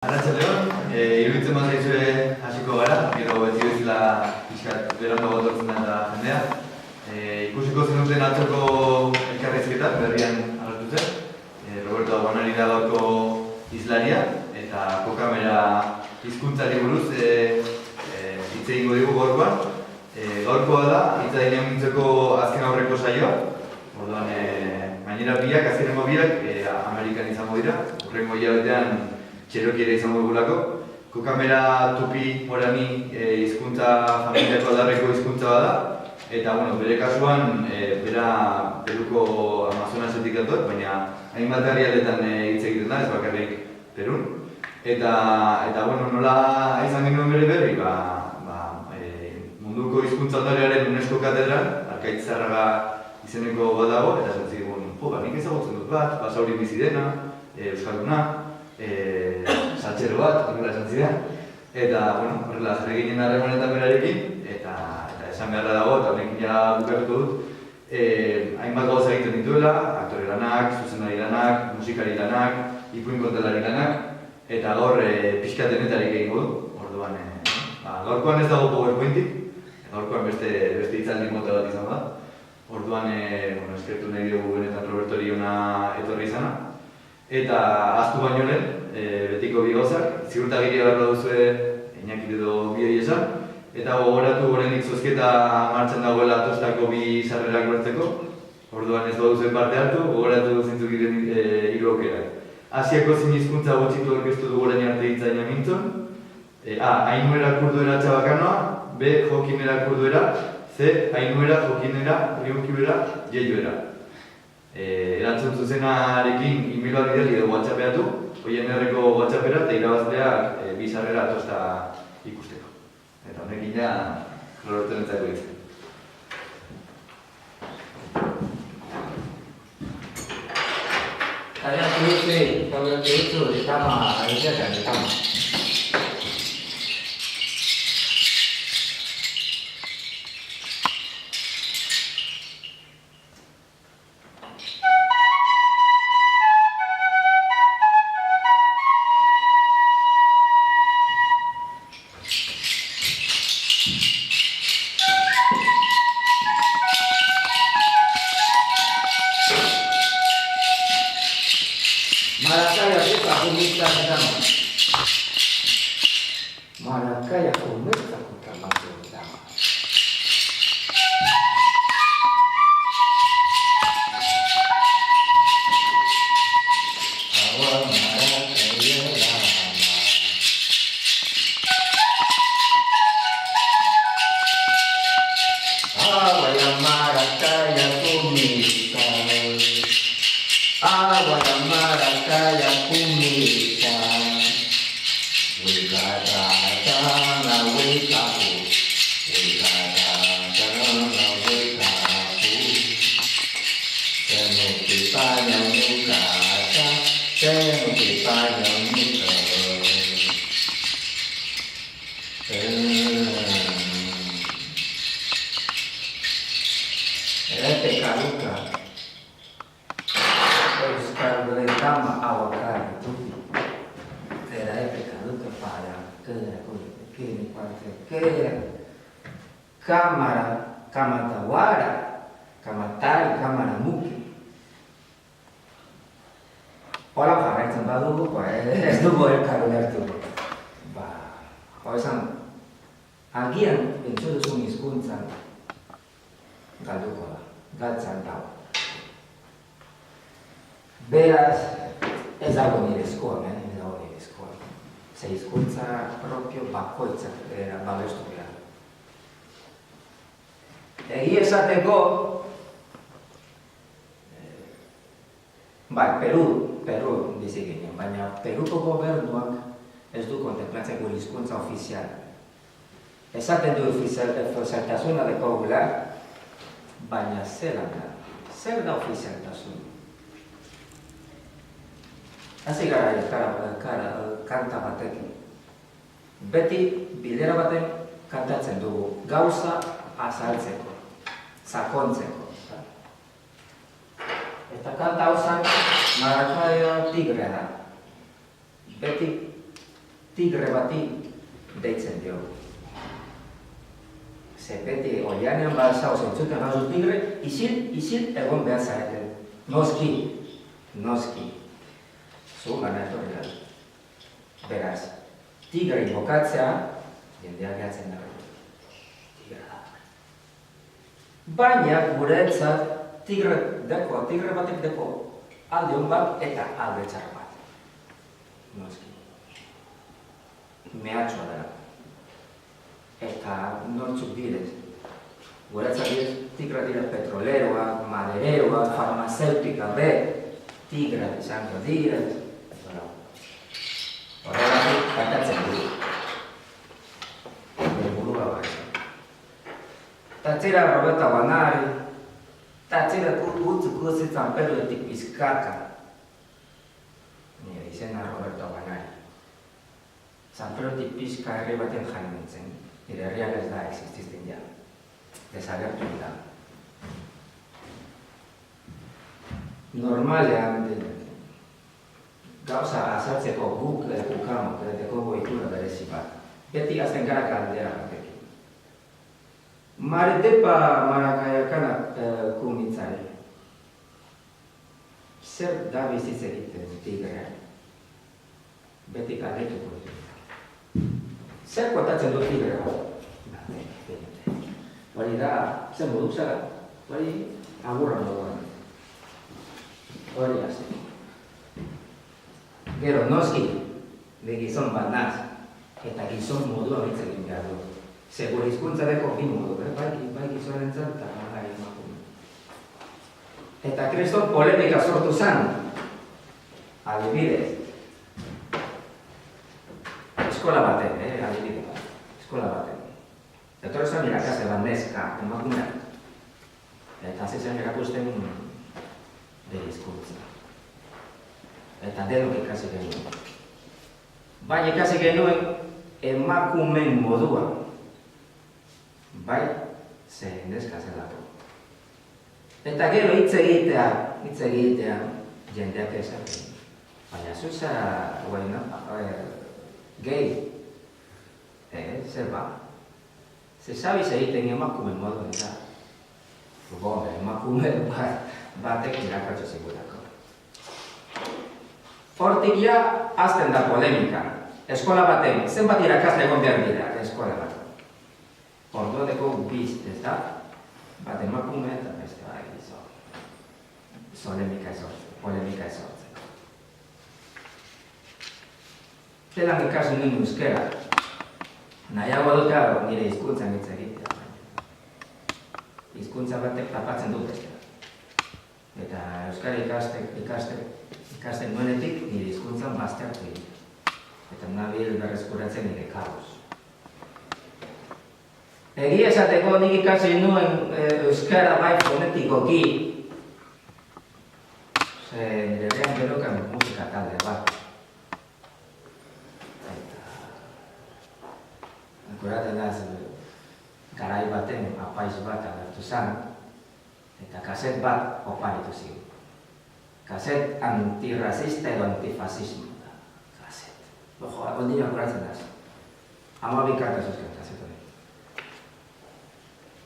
Arratsaldeon, iruditzen bat zaizue hasiko gara, gero beti bezala pixkat berandu gotortzen da jendea. Ikusiko zenuten atzoko elkarrizketak berrian agertu zen. Roberto Aguanari da gaurko hizlaria eta kokamera hizkuntzari buruz hitz egingo digu gaurkoan. Gaurkoa da hitz dinamitzeko azken aurreko saioa. Orduan, gainera biak, azkenengo biak Amerikan izango dira. Hurrengo hilabetean Cherokee ere izango dugulako. Kokamera tupi morani hizkuntza familiako aldarreko hizkuntza bada. Eta, bere kasuan, bera Peruko Amazonasetik dator, baina hainbat herrialdetan hitz egiten da, ez bakarrik Perun. Eta nola izan genuen bere berri, munduko hizkuntza aldarearen UNESCO katedran, Arkaitz Zarraga izeneko bat dago, eta esan zigun, nik ezagutzen dut bat, Basaurin bizi dena, Euskalduna, saltxero bat, horrela esan zidan. Eta, horrela zer eginen harremanetan berarekin, eta esan beharra dago, eta honekin ja bukatuko dut, hainbat gauza egiten dituela, aktore lanak, zuzendari lanak, musikari lanak, ipuin kontalari lanak, eta gaur pixka denetarik egingo du. Orduan, gaurkoan ez dago PowerPointik, gaurkoan beste hitzaldi mota bat izan da. Orduan, eskertu nahi dugu benetan Robertori ona etorri izana. Eta ahaztu baino lehen, betiko bi gauzak, ziurtagiria behar duzue Iñaki edo bioi esan, eta gogoratu oraindik zozketa martxan dagoela tostako bi sarrerak lortzeko. Orduan ez baduzuen parte hartu, gogoratu zeintzuk diren hiru aukerak. Asiako zein hizkuntza gutxitu aurkeztu dugu orain arte hitzaina mintzon. A. Ainuera kurduera txabakanoa, B. Jokinera kurduera, C. Ainuera, jokinera, riunkibera, jeioera. Erantzun zuzenarekin emaila bidali edo WhatsAppeatu, hoien herriko WhatsAppera eta irabazleak bi sarrera tosta ikusteko. Eta honekin ja, Robertorentzako hitz. Peru bizi ginen, baina Peruko gobernuak ez du kontemplatzeko hizkuntza ofizial. Esaten du ofizialtasuna dekogula, baina zer da ofizialtasun? Hasi gara kanta batekin. Beti bilera baten kantatzen dugu, gauza azaltzeko, sakontzeko. Eta kanta hau zan Marakaia Tigrea da. Beti tigre bati deitzen dio. Ze beti oianean balzao zentzuten bazu tigre, isil egon behar zareten. Noski. Zu gana etorri da. Beraz, tigre inbokatzea, jendeak gehatzen dago. Baina guretzat tigre batek deko alde hon bat eta alde txar bat. Noski. Mehatxoa dara. Eta nortzuk direz. Guretzat direz, tigre dira petroleroa, madereroa, farmaceutika be, tigre izango direz. Horregatik katatzen du. Burua bai. Tatzera Roberta Banari, tatzera gutzitzen pelotik bizkaka. Nire izena Roberta Banari. San Pelotik pizka herri baten jain nintzen. Nire herriak ez da existizten ja. Desagertu da. Normalean gauza azaltzeko guk ukamok edeko goitura berezi bat. Beti azten gara galdera batekin. Maretepa marakaiakanak kumitzari. Zer da bizitz egiten tigrea? Beti galdetuko dut. Zer kontatzen du tigrea? Hori da, zer modu zara? Hori agurra moduan. Hori hasi. Gero, noski, de gizon bat naz, eta gizon moduan hitz egin behar du. Segure hizkuntza deko bi modu, bai gizonen zan eta bai emakume. Eta kriston polemika sortu zen, adibidez. Eskola baten, adibidez, eskola baten. Etorri zen irakasle bat neska, emakumea. Eta hasi zen erakusten bere hizkuntza. Eta denok ikasi genuen. Baina ikasi genuen emakumeen moduan. Bai, ze neska zelako. Eta gero hitz egitea, jendeak esaten. Baina zuza, gehi, zer ba? Ze sabiz egiten emakume modu eta. Emakume batek irakatzu zigurako. Hortik ja, azten da polemika. Eskola baten, zenbat irakasle egon behar dira eskola bat. Orduadeko biz, ez da? Bat emakume eta beste bai gizon. Polemika ezortzen. Zelan ikasi nuen euskera. Nahiago dut gero nire hizkuntzan hitz egitea. Hizkuntza batek tapatzen dut beste. Eta euskara ikasten nuenetik nire hizkuntzan baztertu egitea. Eta nabil berreskuratzen nire kaos. Egia esateko nik ikasi nuen euskara bai fonetikoki. Nire herrian gerokan musika talde bat. Akuraten da garai baten apaiz bat agertu zen, eta kaset bat oparitu zigu. Kaset antirrazista edo antifasismo da. Kaset. Ondino akuratzen da. 12 karta zuzken kaset hori.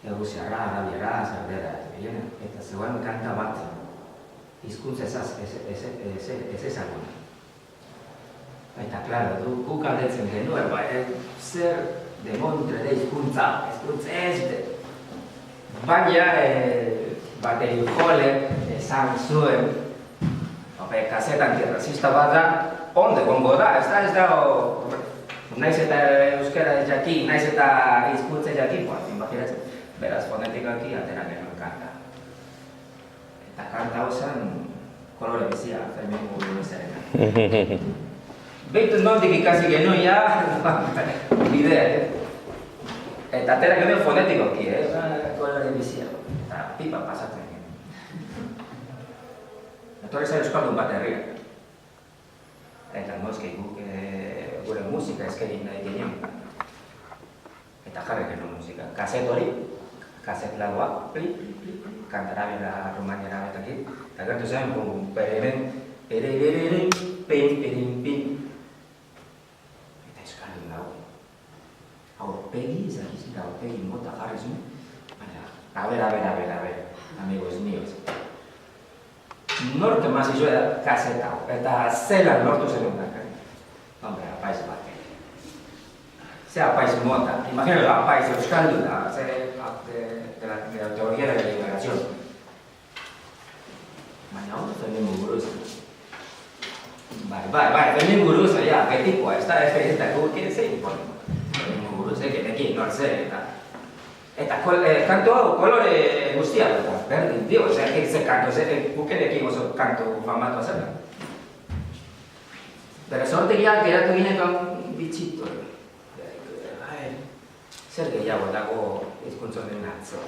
Eguziarra, arabiera, zerdera, eta zegoen kanta bat hizkuntza ez ezaguna. Eta, klaro, guk aldetzen genuen, zer demontre de hizkuntza ez de. Baina, bateri jolek esan zuen, kaseta antirrazista bat da, onde gongo da, ez da, naiz eta euskara ez jakin, naiz eta hizkuntza ez jakin, imaginatzen, beraz fonetikaki atera genuen kanta. Eta kanta hau zen, kolore bizia, Fermin Mugimuzarena. Beitu nondik ikasi genuen, bidea, eta atera genuen fonetikoki, kolore bizia, eta pipa pasatzen genuen. Etorri zen euskaldun bat herriak. Eta noski guk gure musika eskerin nahi genuen. Eta jarri genuen musika. Kaset hori, kaset lagoa, kantarabera, rumaniera betatik, eta gertu zen, pin. Eta aurpegi, ez dakizit aurpegi mota jarri zuen, baina, a ver, amigos míos. Nork emaz izue kaseta hau, eta zelan lortu zenun dakari. Hombre, apaiz bat. Ze apaiz mota, imagino apaiz euskalduna, ze de la teoría de la liberación. Baina hau femin buruz. Bai, femin buruz, ja, betikoa, ez da, ez guk zein ponimo. Femin buruz, ekin, nortze, eta kanto hau kolore guztia da, berdin, dio, ze kanto, gukenekin oso kanto famatua zen. Bera sortegiak geratu ginekan bitxito. Zer gehiago dago hizkuntzonen atzo.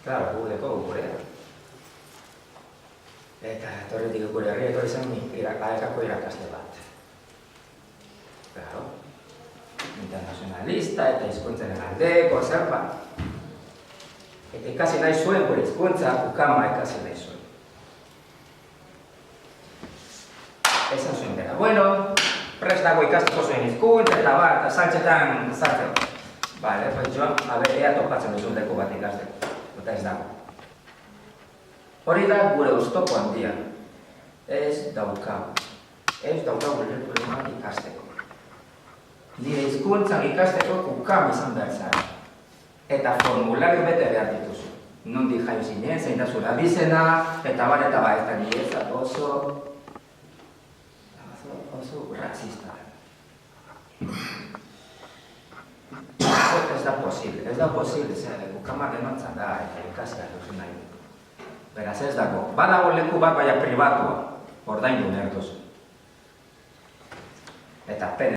Claro, gurea. Eta etorretik gure herria etorri zen aekako irakaste bat. Claro. Internacionalista eta hizkuntzaren aldeko zerpa. Eta ikasi nahi zuen gure hizkuntza, ukama ikasi nahi zuen. Esan zuen bera, bueno, prest dago ikasteko zuen hizkuntza eta bat, saltzetan sartzeko. Bale, pues joan, ea topatzen duzun leku bat ikasteko, eta ez dago. Hori da gure oztopo handia. Ez daukagu leku ikasteko. Nire hizkuntzan ikasteko ukam izan behar zara. Eta formulario bete behar dituzu. Nondik jaio zinen, zein da zura bizena, eta bar eta ba, eta nire oso raxista. Ez da posible, ukama denotzen da, eta ikastea duzu nahi. Beraz ez dago, badago leku bat baina pribatua, ordaindu behar duzu. Eta pene.